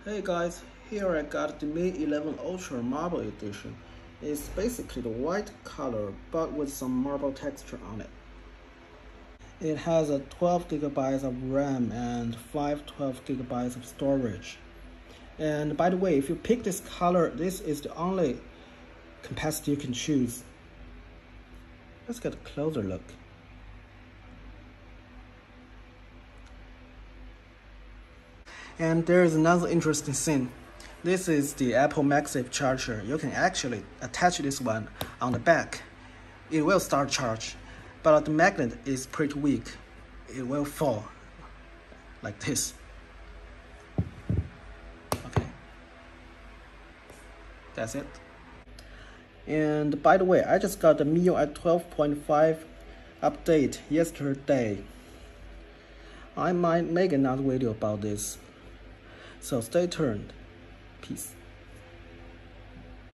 Hey guys, here I got the Mi 11 Ultra Marble Edition. It's basically the white color but with some marble texture on it. It has a 12GB of RAM and 512GB of storage. And by the way, if you pick this color, this is the only capacity you can choose. Let's get a closer look. And there is another interesting thing. This is the Apple MagSafe charger. You can actually attach this one on the back. It will start charge, but the magnet is pretty weak. It will fall like this. Okay, that's it. And by the way, I just got the MIUI 12.5 update yesterday. I might make another video about this. So stay tuned. Peace.